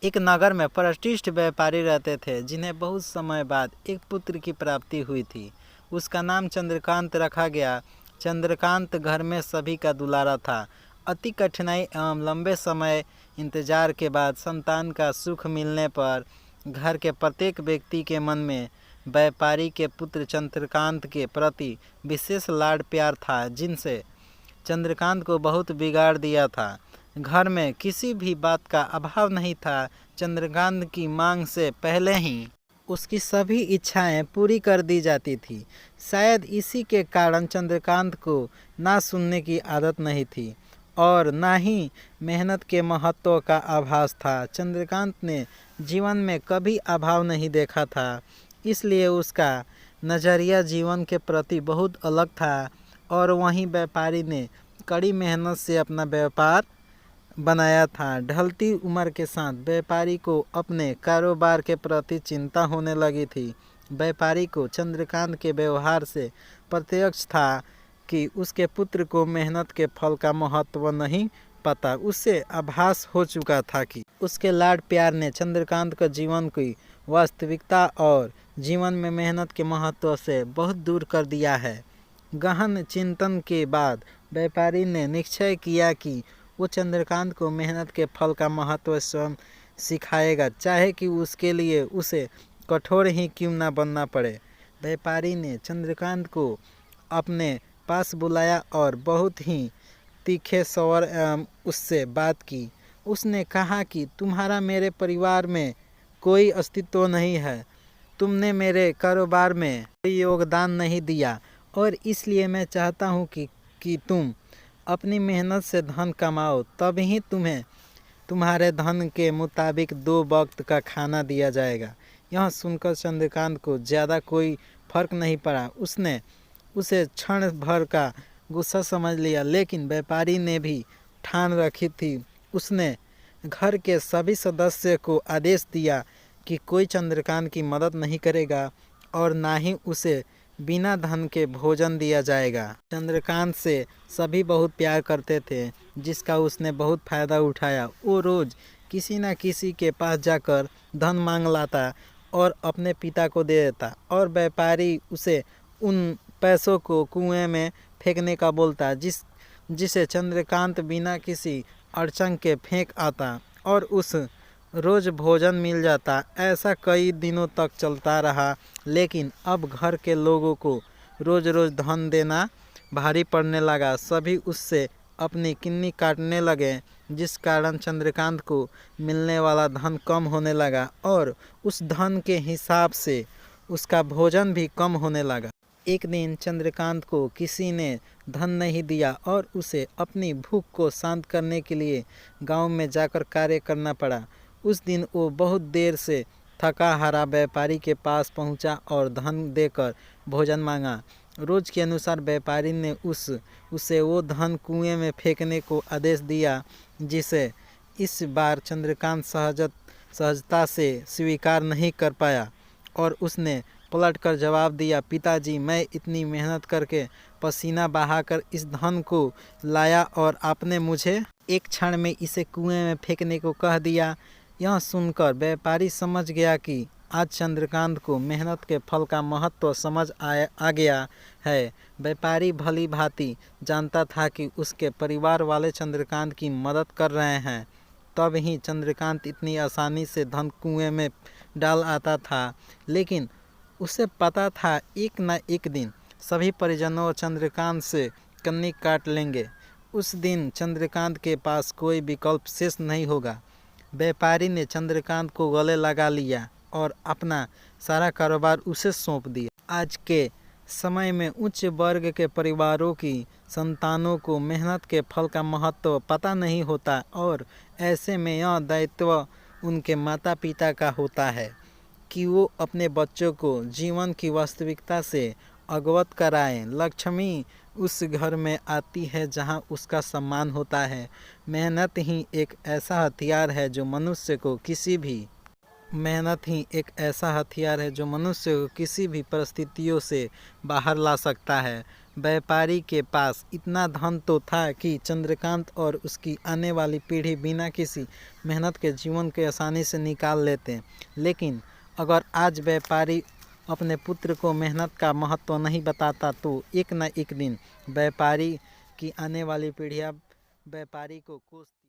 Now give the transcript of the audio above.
एक नगर में प्रतिष्ठित व्यापारी रहते थे जिन्हें बहुत समय बाद एक पुत्र की प्राप्ति हुई थी। उसका नाम चंद्रकांत रखा गया। चंद्रकांत घर में सभी का दुलारा था। अति कठिनाई एवं लंबे समय इंतजार के बाद संतान का सुख मिलने पर घर के प्रत्येक व्यक्ति के मन में व्यापारी के पुत्र चंद्रकांत के प्रति विशेष लाड प्यार था, जिनसे चंद्रकांत को बहुत बिगाड़ दिया था। घर में किसी भी बात का अभाव नहीं था। चंद्रकांत की मांग से पहले ही उसकी सभी इच्छाएं पूरी कर दी जाती थी। शायद इसी के कारण चंद्रकांत को ना सुनने की आदत नहीं थी और ना ही मेहनत के महत्व का आभास था। चंद्रकांत ने जीवन में कभी अभाव नहीं देखा था, इसलिए उसका नज़रिया जीवन के प्रति बहुत अलग था। और वहीं व्यापारी ने कड़ी मेहनत से अपना व्यापार बनाया था। ढलती उम्र के साथ व्यापारी को अपने कारोबार के प्रति चिंता होने लगी थी। व्यापारी को चंद्रकांत के व्यवहार से प्रत्यक्ष था कि उसके पुत्र को मेहनत के फल का महत्व नहीं पता। उससे आभास हो चुका था कि उसके लाड प्यार ने चंद्रकांत का जीवन की वास्तविकता और जीवन में मेहनत के महत्व से बहुत दूर कर दिया है। गहन चिंतन के बाद व्यापारी ने निश्चय किया कि वो चंद्रकांत को मेहनत के फल का महत्व स्वयं सिखाएगा, चाहे कि उसके लिए उसे कठोर ही क्यों ना बनना पड़े। व्यापारी ने चंद्रकांत को अपने पास बुलाया और बहुत ही तीखे स्वर एवं उससे बात की। उसने कहा कि तुम्हारा मेरे परिवार में कोई अस्तित्व नहीं है। तुमने मेरे कारोबार में कोई योगदान नहीं दिया और इसलिए मैं चाहता हूँ कि तुम अपनी मेहनत से धन कमाओ, तब ही तुम्हें तुम्हारे धन के मुताबिक 2 वक्त का खाना दिया जाएगा। यह सुनकर चंद्रकांत को ज़्यादा कोई फर्क नहीं पड़ा। उसने उसे क्षण भर का गुस्सा समझ लिया, लेकिन व्यापारी ने भी ठान रखी थी। उसने घर के सभी सदस्य को आदेश दिया कि कोई चंद्रकांत की मदद नहीं करेगा और ना ही उसे बिना धन के भोजन दिया जाएगा। चंद्रकांत से सभी बहुत प्यार करते थे, जिसका उसने बहुत फ़ायदा उठाया। वो रोज़ किसी न किसी के पास जाकर धन मांग लाता और अपने पिता को दे देता और व्यापारी उसे उन पैसों को कुएं में फेंकने का बोलता, जिसे चंद्रकांत बिना किसी अड़चन के फेंक आता और उस रोज़ भोजन मिल जाता। ऐसा कई दिनों तक चलता रहा, लेकिन अब घर के लोगों को रोज़ रोज़ धन देना भारी पड़ने लगा। सभी उससे अपनी किन्नी काटने लगे, जिस कारण चंद्रकांत को मिलने वाला धन कम होने लगा और उस धन के हिसाब से उसका भोजन भी कम होने लगा। एक दिन चंद्रकांत को किसी ने धन नहीं दिया और उसे अपनी भूख को शांत करने के लिए गांव में जाकर कार्य करना पड़ा। उस दिन वो बहुत देर से थका हारा व्यापारी के पास पहुंचा और धन देकर भोजन मांगा। रोज़ के अनुसार व्यापारी ने उसे वो धन कुएं में फेंकने को आदेश दिया, जिसे इस बार चंद्रकांत सहजता से स्वीकार नहीं कर पाया और उसने पलट कर जवाब दिया, पिताजी, मैं इतनी मेहनत करके पसीना बहाकर इस धन को लाया और आपने मुझे एक क्षण में इसे कुएं में फेंकने को कह दिया। यह सुनकर व्यापारी समझ गया कि आज चंद्रकांत को मेहनत के फल का महत्व समझ आ गया है। व्यापारी भली भांति जानता था कि उसके परिवार वाले चंद्रकांत की मदद कर रहे हैं, तब ही चंद्रकांत इतनी आसानी से धन कुएं में डाल आता था। लेकिन उसे पता था एक न एक दिन सभी परिजनों चंद्रकांत से कन्नी काट लेंगे। उस दिन चंद्रकांत के पास कोई विकल्प शेष नहीं होगा। व्यापारी ने चंद्रकांत को गले लगा लिया और अपना सारा कारोबार उसे सौंप दिया। आज के समय में उच्च वर्ग के परिवारों की संतानों को मेहनत के फल का महत्व पता नहीं होता और ऐसे में यह दायित्व उनके माता पिता का होता है कि वो अपने बच्चों को जीवन की वास्तविकता से अवगत कराएं। लक्ष्मी उस घर में आती है जहां उसका सम्मान होता है। मेहनत ही एक ऐसा हथियार है जो मनुष्य को किसी भी परिस्थितियों से बाहर ला सकता है। व्यापारी के पास इतना धन तो था कि चंद्रकांत और उसकी आने वाली पीढ़ी बिना किसी मेहनत के जीवन को आसानी से निकाल लेते। लेकिन अगर आज व्यापारी अपने पुत्र को मेहनत का महत्व नहीं बताता तो एक न एक दिन व्यापारी की आने वाली पीढ़ियाँ व्यापारी को कोसती।